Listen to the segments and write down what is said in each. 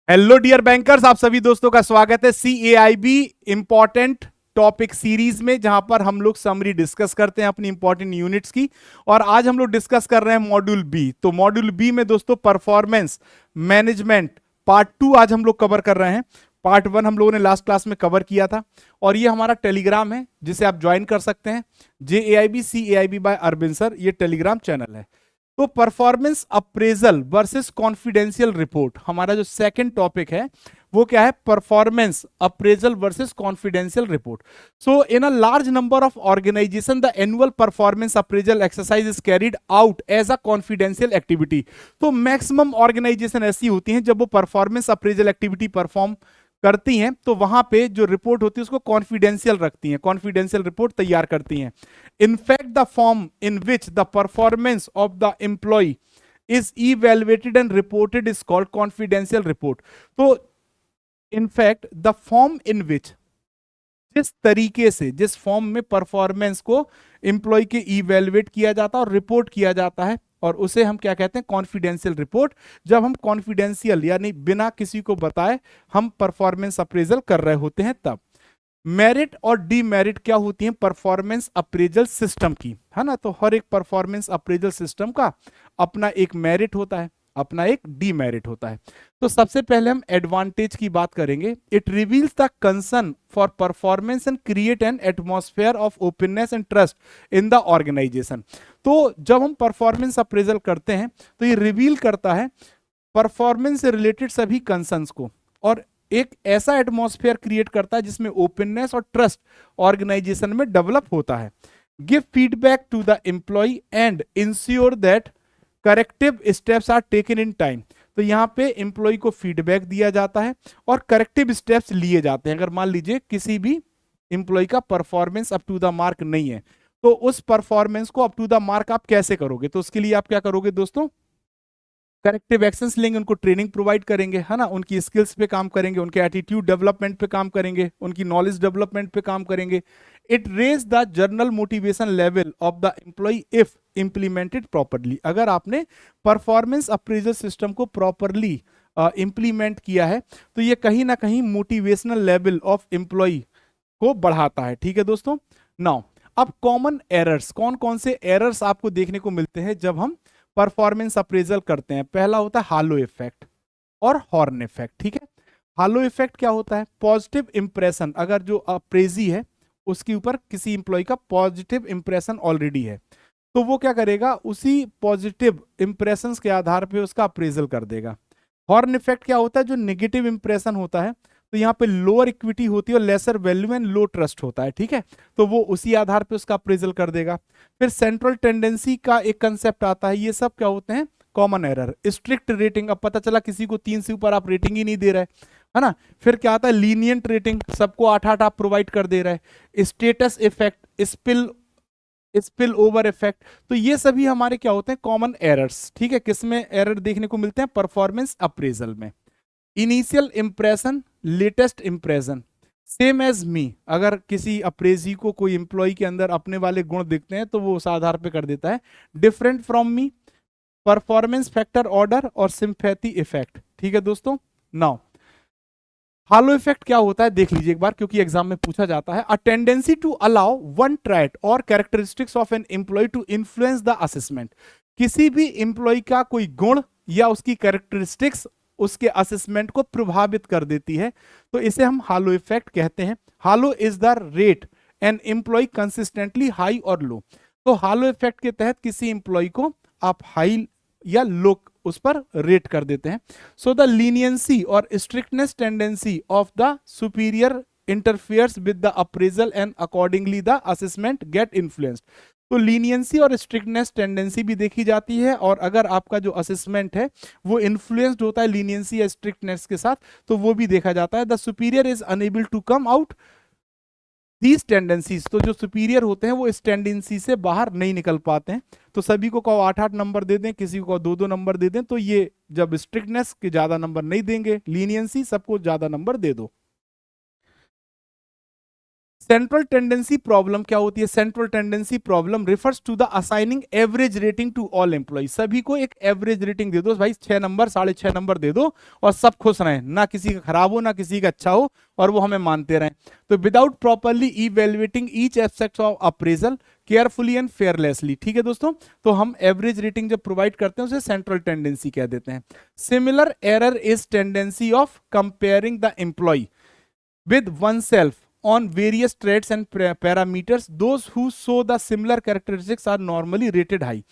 Hello dear bankers, आप सभी दोस्तों का स्वागत है CAIB इंपॉर्टेंट टॉपिक सीरीज में, जहां पर हम लोग समरी डिस्कस करते हैं अपनी इंपॉर्टेंट यूनिट्स की। और आज हम लोग डिस्कस कर रहे हैं मॉड्यूल बी। तो मॉड्यूल बी में दोस्तों परफॉर्मेंस मैनेजमेंट पार्ट 2 आज हम लोग कवर कर रहे हैं। पार्ट 1 हम लोगों ने लास्ट क्लास में कवर किया था। और ये हमारा टेलीग्राम है जिसे आप ज्वाइन कर सकते हैं। JAIB CAIB by Arvind sir, ये टेलीग्राम चैनल है। तो performance appraisal versus confidential report हमारा जो सेकंड टॉपिक है वो क्या है? Performance appraisal versus confidential report. So in a large number of organisation the annual performance appraisal exercise is carried out as a confidential activity. तो maximum organisation ऐसी होती हैं जब वो परफॉर्मेंस अप्रेजल एक्टिविटी परफॉर्म करती हैं तो वहां पे जो रिपोर्ट होती है उसको कॉन्फिडेंशियल रखती हैं, कॉन्फिडेंशियल रिपोर्ट तैयार करती हैं। In fact, the form in which the performance of the employee is evaluated and reported is called confidential report. तो in fact, the form in which जिस तरीके से जिस फॉर्म में परफॉर्मेंस को एम्प्लॉय के इवेलुएट किया जाता है और रिपोर्ट किया जाता है, और उसे हम क्या कहते हैं? Confidential report. जब हम कॉन्फिडेंशियल यानी बिना किसी को बताए हम परफॉर्मेंस अप्रेजल कर रहे होते हैं तब। मेरिट और डीमेरिट क्या होती है परफॉर्मेंस अप्रेजल सिस्टम की, है ना? तो हर एक परफॉर्मेंस अप्रेजल सिस्टम का अपना एक मेरिट होता है, अपना एक डीमेरिट होता है। तो सबसे पहले हम एडवांटेज की बात करेंगे। It reveals the concern for performance and create an atmosphere of openness and trust in the organisation. तो जब हम परफॉर्मेंस अप्रेजल करते हैं तो ये रिवील करता है परफॉर्मेंस से रिलेटेड सभी कंसर्न्स को, और एक ऐसा एटमॉस्फेयर क्रिएट करता है जिसमें ओपननेस और ट्रस्ट ऑर्गेनाइजेशन में डेवलप होता है। Give feedback to the employee and ensure that corrective steps are taken in time. तो यहां पे एम्प्लॉय को फीडबैक दिया जाता है और करेक्टिव स्टेप्स लिए जाते हैं। अगर मान लीजिए किसी भी एम्प्लॉय का performance up to the mark नहीं है तो उस परफॉर्मेंस को अप टू द मार्क आप कैसे करोगे? तो उसके लिए आप क्या करोगे दोस्तों? करेक्टिव एक्शंस लेंगे, उनको ट्रेनिंग प्रोवाइड करेंगे, है ना? उनकी स्किल्स पे काम करेंगे, उनके एटीट्यूड डेवलपमेंट पे काम करेंगे, उनकी नॉलेज डेवलपमेंट पे काम करेंगे। It raise the general motivation level of the employee if implemented properly. अगर आपने परफॉर्मेंस अप्रेजल सिस्टम को प्रॉपरली इंप्लीमेंट किया है तो ये कहीं ना कहीं मोटिवेशनल लेवल ऑफ एम्प्लॉय को बढ़ाता है। ठीक है दोस्तों। नाउ अब कॉमन एरर्स, कौन कौन से एरर्स आपको देखने को मिलते हैं जब हम परफॉर्मेंस अप्रेजल करते हैं? पहला होता है हालो इफेक्ट और हॉर्न इफेक्ट। ठीक है। हालो इफेक्ट क्या होता है? पॉजिटिव इंप्रेशन, अगर जो अप्रेजी है उसके ऊपर किसी इंप्लॉय का पॉजिटिव इंप्रेशन ऑलरेडी है तो वो क्या करेगा? उसी पॉजिटिव इंप्रेशन के आधार पे उसका अप्रेजल कर देगा। हॉर्न इफेक्ट क्या होता है? जो नेगेटिव इंप्रेशन होता है तो यहाँ पे लोअर इक्विटी होती है और lesser value and low trust होता है। ठीक है। तो वो उसी आधार पे उसका अप्रेजल कर देगा। फिर सेंट्रल टेंडेंसी का एक कंसेप्ट आता है। ये सब क्या होते हैं? Common error. स्ट्रिक्ट रेटिंग, अब पता चला किसी को 3 से ऊपर आप रेटिंग ही नहीं दे रहे, है ना? फिर क्या आता है? लीनियंट रेटिंग, सबको 8-8 आप प्रोवाइड कर दे रहे हैं। Status effect, spill over effect. तो ये सभी हमारे क्या होते हैं? Common errors. ठीक है। किसमें एरर देखने को मिलते हैं? परफॉर्मेंस अप्रेजल में। Initial impression, latest impression, same as me. अगर किसी अप्रेजी को कोई इंप्लॉय के अंदर अपने वाले गुण दिखते हैं तो वो उस आधार पे कर देता है। Different from me, performance factor order और सिंपैथी इफेक्ट। ठीक है दोस्तों। नाउ हालो इफेक्ट क्या होता है देख लीजिए एक बार, क्योंकि एग्जाम में पूछा जाता है। A tendency to allow one trait और characteristics of an employee to influence the assessment. किसी भी एम्प्लॉय का कोई गुण या उसकी कैरेक्टरिस्टिक्स उसके असेसमेंट को प्रभावित कर देती है तो इसे हम हालो इफेक्ट कहते हैं। Halo is the rate an employee consistently high और लो। तो हालो इफेक्ट के तहत किसी एम्प्लॉय को आप हाई या लो उस पर रेट कर देते हैं। सो द लीनियंसी और strictness tendency of the superior interferes with the appraisal and accordingly the assessment get influenced. तो लीनियंसी और स्ट्रिक्टनेस टेंडेंसी भी देखी जाती है, और अगर आपका जो असेसमेंट है वो इन्फ्लुएंस्ड होता है लीनियंसी या स्ट्रिक्टनेस के साथ तो वो भी देखा जाता है। The superior is unable to come out these tendencies. तो जो सुपीरियर होते हैं वो इस टेंडेंसी से बाहर नहीं निकल पाते हैं। तो सभी को कहो 8-8 नंबर दे दें, किसी को 2-2 नंबर दे दें। तो ये जब स्ट्रिक्टनेस के ज्यादा नंबर नहीं देंगे, लीनियंसी सबको ज्यादा नंबर दे दो। सेंट्रल टेंडेंसी प्रॉब्लम क्या होती है? Central tendency problem refers to the assigning average rating to all employee. सभी को एक एवरेज रेटिंग दे दो भाई, 6 नंबर 6.5 नंबर दे दो और सब खुश रहें, ना किसी का खराब हो ना किसी का अच्छा हो, और वो हमें मानते रहें। तो without properly evaluating each aspect of appraisal carefully and fearlessly. ठीक है दोस्तों, तो हम एवरेज रेटिंग जब प्रोवाइड करते हैं उसे सेंट्रल टेंडेंसी कह देते हैं। Similar error is tendency of comparing the employee with oneself on various traits and parameters. Those who show the similar characteristics are normally rated high.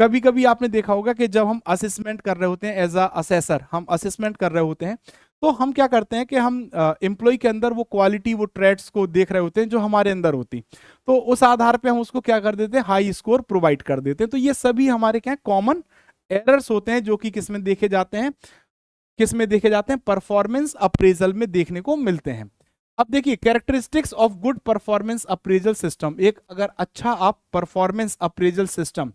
कभी कभी आपने देखा होगा कि जब हम असेसमेंट कर रहे होते हैं, एज अ असेसर हम असेसमेंट कर रहे होते हैं, तो हम क्या करते हैं कि हम एम्प्लॉय के अंदर वो क्वालिटी, वो ट्रेट्स को देख रहे होते हैं जो हमारे अंदर होती, तो उस आधार पे हम उसको क्या कर देते हैं, हाई स्कोर प्रोवाइड कर देते हैं। तो ये सभी हमारे क्या कॉमन एरर्स होते हैं जो कि किसमें देखे जाते हैं, किसमें देखे जाते हैं, परफॉर्मेंस अप्रेजल में देखने को मिलते हैं। अब देखिए characteristics of good performance appraisal system. एक अगर अच्छा आप परफॉर्मेंस अप्रेजल सिस्टम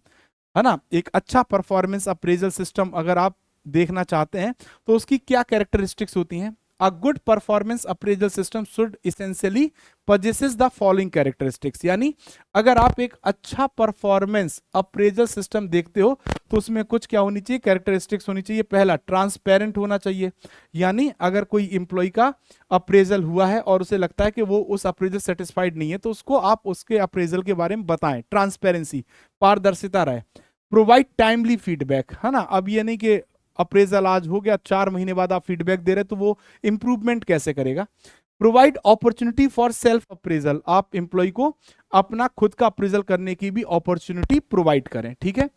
है ना, एक अच्छा परफॉर्मेंस अप्रेजल सिस्टम अगर आप देखना चाहते हैं तो उसकी क्या कैरेक्टरिस्टिक्स होती हैं? A good performance appraisal system should essentially possesses the following characteristics। यानी अगर आप एक अच्छा परफॉर्मेंस अप्रेजल सिस्टम देखते हो तो उसमें कुछ क्या होनी चाहिए, कैरेक्टरिस्टिक्स होनी चाहिए। पहला, ट्रांसपेरेंट होना चाहिए, यानी अगर कोई इंप्लॉय का अप्रेजल हुआ है और उसे लगता है कि वो उस अप्रेजल सेटिस्फाइड नहीं है तो उसको आप उसके अप्रेजल के बारे में बताएं, ट्रांसपेरेंसी, पारदर्शिता रहे। प्रोवाइड टाइमली फीडबैक, है ना, अब ये नहीं कि अप्रेजल आज हो गया 4 महीने बाद आप फीडबैक दे रहे तो वो इंप्रूवमेंट कैसे करेगा। Provide opportunity for self appraisal, आप एम्प्लॉय को अपना खुद का अप्रेजल करने की भी अपॉर्चुनिटी प्रोवाइड करें। ठीक है।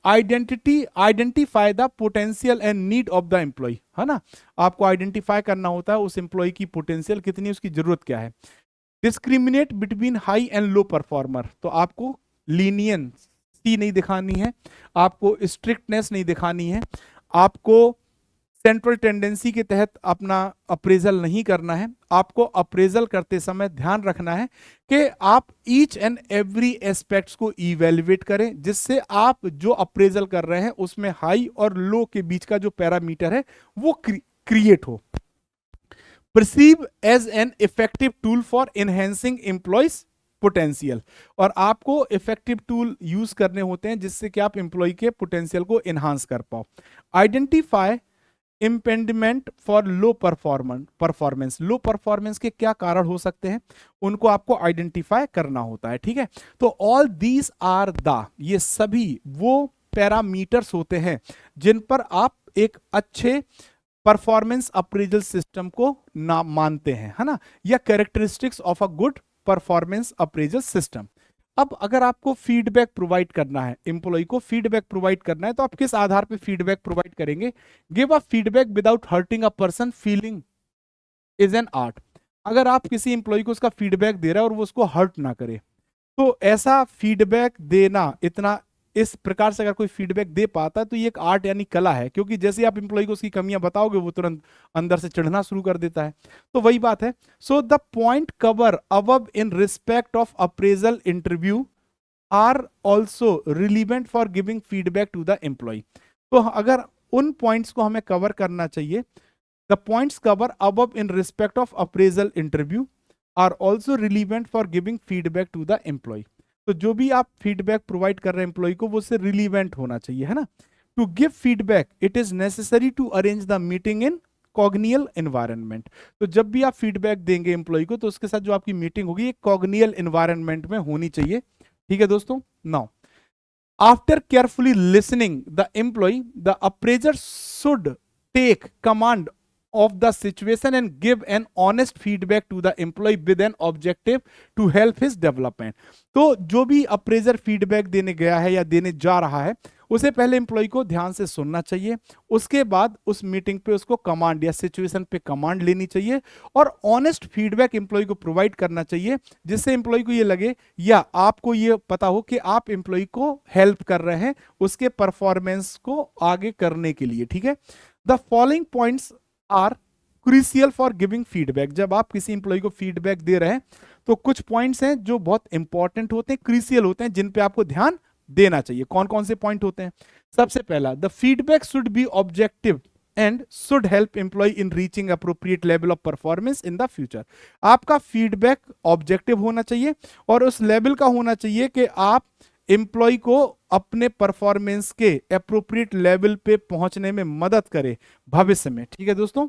Identify the potential and need of the employee, है ना, आपको आइडेंटिफाई करना होता है उस एम्प्लॉय की पोटेंशियल कितनी, उसकी जरूरत क्या है। Discriminate between high and low performer, तो आपको लीनियंसी नहीं दिखानी है, आपको स्ट्रिक्टनेस नहीं दिखानी है, आपको सेंट्रल टेंडेंसी के तहत अपना अप्रेजल नहीं करना है। आपको अप्रेजल करते समय ध्यान रखना है कि आप ईच एंड एवरी एस्पेक्ट्स को इवेल्युएट करें, जिससे आप जो अप्रेजल कर रहे हैं उसमें हाई और लो के बीच का जो पैरामीटर है वो क्रिएट हो। Perceive as an effective tool for enhancing employees potential, और आपको इफेक्टिव टूल यूज करने होते हैं जिससे कि आप एम्प्लॉय के पोटेंशियल को एनहांस कर पाओ। Identify impediment for low performance, low performance के क्या कारण हो सकते हैं उनको आपको आइडेंटिफाई करना होता है। ठीक है, तो ऑल दीज आर द, ये सभी वो पैरामीटर्स होते हैं जिन पर आप एक अच्छे परफॉर्मेंस अप्रेजल सिस्टम को ना मानते हैं, है ना, या characteristics of a good performance appraisal system. अब अगर आपको फीडबैक प्रोवाइड करना है, एम्प्लॉय को फीडबैक प्रोवाइड करना है, तो आप किस आधार पे फीडबैक प्रोवाइड करेंगे? Give a feedback without hurting a person feeling is an art. अगर आप किसी एम्प्लॉय को उसका फीडबैक दे रहे हैं और वो उसको हर्ट ना करे, तो ऐसा फीडबैक देना, इतना इस प्रकार से अगर कोई फीडबैक दे पाता है तो ये एक आर्ट यानी कला है, क्योंकि जैसे आप एम्प्लॉय को उसकी कमियां बताओगे वो तुरंत अंदर से चिढ़ना शुरू कर देता है। तो वही बात है। So the point cover above in respect of appraisal interview are also relevant for giving feedback to the employee. तो अगर उन पॉइंट्स को हमें कवर करना चाहिए, the points cover above in respect of appraisal interview are also relevant for giving feedback to the employee. तो जो भी आप फीडबैक प्रोवाइड कर रहे हैं एम्प्लॉय को, वो उससे रिलीवेंट होना चाहिए, है ना। To give feedback it is necessary to arrange the meeting in congenial environment. तो जब भी आप फीडबैक देंगे एम्प्लॉय को तो उसके साथ जो आपकी मीटिंग होगी एक कॉग्नियल एनवायरनमेंट में होनी चाहिए। ठीक है दोस्तों। Now after carefully listening the employee, the appraiser should take command of the situation and give an honest feedback to the employee with an objective to help his development। तो जो भी अप्रेजर फीडबैक देने गया है या देने जा रहा है उसे पहले एम्प्लॉय को ध्यान से सुनना चाहिए, उसके बाद उस मीटिंग पे उसको कमांड या सिचुएशन पे कमांड लेनी चाहिए और ऑनेस्ट फीडबैक एम्प्लॉय को प्रोवाइड करना चाहिए, जिससे एम्प्लॉय को ये लगे या आपको ये पता हो कि आप एम्प्लॉय को हेल्प कर रहे हैं उसके परफॉर्मेंस को आगे करने के लिए। ठीक है। The following points are crucial for giving feedback. जब आप किसी इंप्लॉय को फीडबैक दे रहे हैं तो कुछ पॉइंट्स हैं जो बहुत इंपॉर्टेंट होते हैं, क्रूशियल होते हैं, जिन पे आपको ध्यान देना चाहिए। कौन कौन से पॉइंट होते हैं? सबसे पहला, the feedback should be objective and should help employee in reaching appropriate level of performance in the future. आपका फीडबैक ऑब्जेक्टिव होना चाहिए और उस लेवल का होना चाहिए कि आप एम्प्लॉय को अपने परफॉर्मेंस के अप्रोप्रिएट लेवल पे पहुंचने में मदद करे भविष्य में। ठीक है दोस्तों,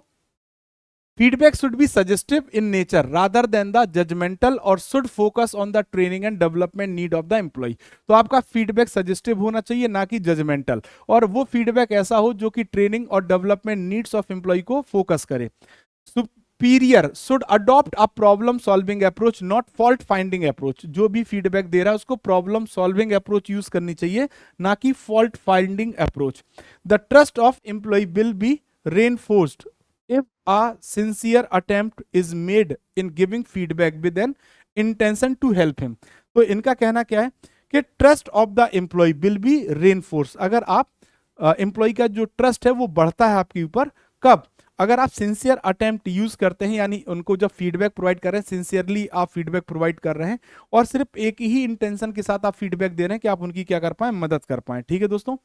feedback should be suggestive in nature rather than the judgemental और should focus on the training and development need of the employee. तो आपका फीडबैक सजेस्टिव होना चाहिए, ना कि जजमेंटल, और वो फीडबैक ऐसा हो जो कि ट्रेनिंग और डेवलपमेंट नीड्स ऑफ एम्प्लॉय को फोकस करे। Superior should adopt a problem solving approach not fault finding approach. जो भी फीडबैक दे रहा है उसको प्रॉब्लम सॉल्विंग अप्रोच यूज करनी चाहिए, ना कि fault finding approach. The trust of employee will be reinforced if a sincere attempt is made in giving feedback with an intention to help him। तो इनका कहना क्या है कि trust of the employee will be reinforce. अगर आप employ का जो ट्रस्ट है वो बढ़ता है आपके ऊपर, कब? अगर आप सिंसियर अटेम्प्ट यूज करते हैं, यानी उनको जब फीडबैक प्रोवाइड कर रहे हैं, सिंसियरली आप फीडबैक प्रोवाइड कर रहे हैं और सिर्फ एक ही इंटेंशन के साथ आप फीडबैक दे रहे हैं कि आप उनकी क्या कर पाए, मदद कर पाए। ठीक है दोस्तों,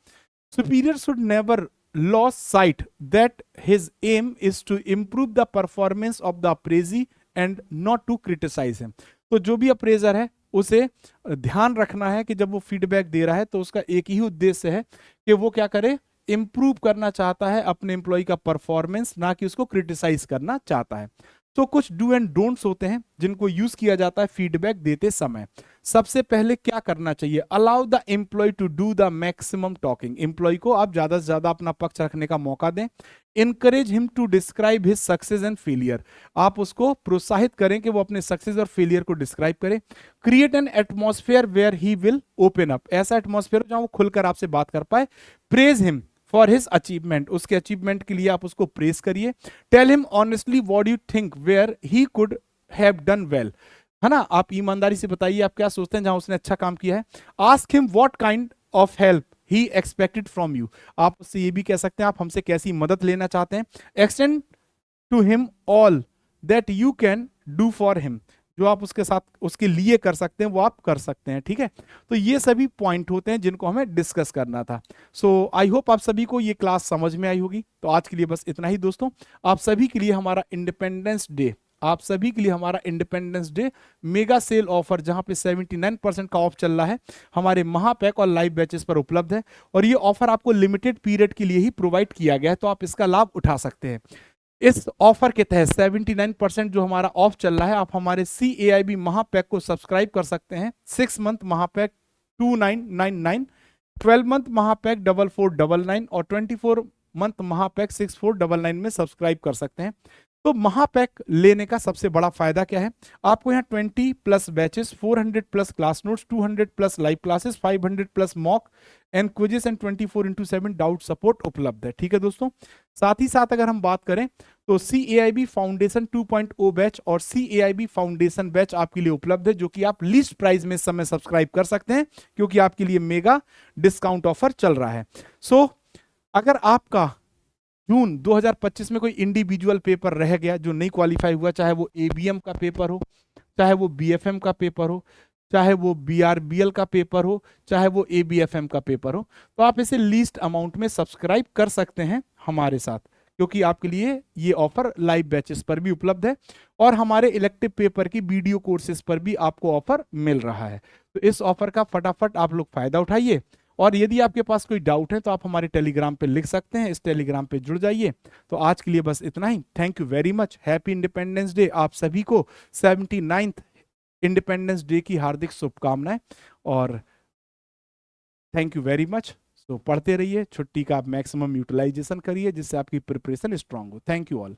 superior should never lost sight that his aim is to improve the performance of the appraisee and not to criticize him। तो जो भी अप्रेजर है उसे ध्यान रखना है कि जब वो फीडबैक दे रहा है तो उसका एक ही उद्देश्य है कि वो क्या करे, इंप्रूव करना चाहता है अपने एम्प्लॉय का परफॉर्मेंस, ना कि उसको क्रिटिसाइज करना चाहता है। तो कुछ डू एंड डोंट्स होते हैं जिनको यूज किया जाता है फीडबैक देते समय। सबसे पहले क्या करना चाहिए, allow the employee to do the maximum talking. Employee को आप ज्यादा से ज्यादा अपना पक्ष रखने का मौका दें। Encourage him to describe his success and failure. आप उसको प्रोत्साहित करें कि वो अपने सक्सेस और फेलियर को डिस्क्राइब करे। Create an atmosphere where he will open up. ऐसा एटमॉस्फेयर जहां वो खुलकर आपसे बात कर पाए। Praise him for his achievement. उसके अचीवमेंट के लिए आप उसको प्रेज करिए। Tell him honestly what you think where he could have done well. है ना, आप ईमानदारी से बताइए आप क्या सोचते हैं जहां उसने अच्छा काम किया है। Ask him what kind of help he expected from you. आप उससे ये भी कह सकते हैं आप हमसे कैसी मदद लेना चाहते हैं। Extend to him all that you can do for him. जो आप उसके साथ उसके लिए कर सकते हैं वो आप कर सकते हैं। ठीक है, तो ये सभी पॉइंट होते हैं जिनको हमें डिस्कस करना था। सो आई होप आप सभी को ये क्लास समझ में आई होगी। तो आज के लिए बस इतना ही दोस्तों। आप सभी के लिए हमारा इंडिपेंडेंस डे, आप सभी के लिए हमारा independence day mega sale offer, जहां पे 79% का ऑफ चल रहा है, हमारे महापैक और लाइव बैचेस पर उपलब्ध है। और ये ऑफर आपको लिमिटेड पीरियड के लिए ही प्रोवाइड किया गया है, तो आप इसका लाभ उठा सकते हैं। इस ऑफर के तहत 79% जो हमारा ऑफ चल रहा है, आप हमारे CAIB महापैक को सब्सक्राइब कर सकते हैं। 6 मंथ महापैक 2999, 12 मंथ महापैक 4499 और 24 मंथ महापैक 6499 में सब्सक्राइब कर सकते हैं। तो महापैक लेने का सबसे बड़ा फायदा क्या है, आपको यहाँ 20+ batches, 400+ class notes, 200+ live classes, 500+ mock and quizzes and 24/7 doubt support उपलब्ध है। ठीक है दोस्तों, साथ ही साथ अगर हम बात करें तो CAIB फाउंडेशन 2.0 बैच और CAIB फाउंडेशन बैच आपके लिए उपलब्ध है, जो कि आप लीस्ट प्राइस में इस समय सब्सक्राइब कर सकते हैं, क्योंकि आपके लिए मेगा डिस्काउंट ऑफर चल रहा है। सो अगर आपका जून 2025 में कोई इंडिविजुअल पेपर रह गया जो नहीं क्वालिफाई हुआ, चाहे वो ABM का पेपर हो, चाहे वो BFM का पेपर हो, चाहे वो BRBL का पेपर हो, चाहे वो ABFM का पेपर हो, तो आप इसे लीस्ट अमाउंट में सब्सक्राइब कर सकते हैं हमारे साथ, क्योंकि आपके लिए ये ऑफर लाइव बैचेस पर भी उपलब्ध है और हमारे इलेक्टिव पेपर की वीडियो कोर्सेज पर भी आपको ऑफर मिल रहा है। तो इस ऑफर का फटाफट आप लोग फायदा उठाइए। और यदि आपके पास कोई डाउट है तो आप हमारे टेलीग्राम पे लिख सकते हैं, इस टेलीग्राम पे जुड़ जाइए। तो आज के लिए बस इतना ही। Thank you very much. Happy independence day. आप सभी को 79th इंडिपेंडेंस डे की हार्दिक शुभकामनाएं और थैंक यू वेरी मच। तो पढ़ते रहिए, छुट्टी का आप मैक्सिमम यूटिलाइजेशन करिए जिससे आपकी प्रिपरेशन स्ट्रांग हो। Thank you all.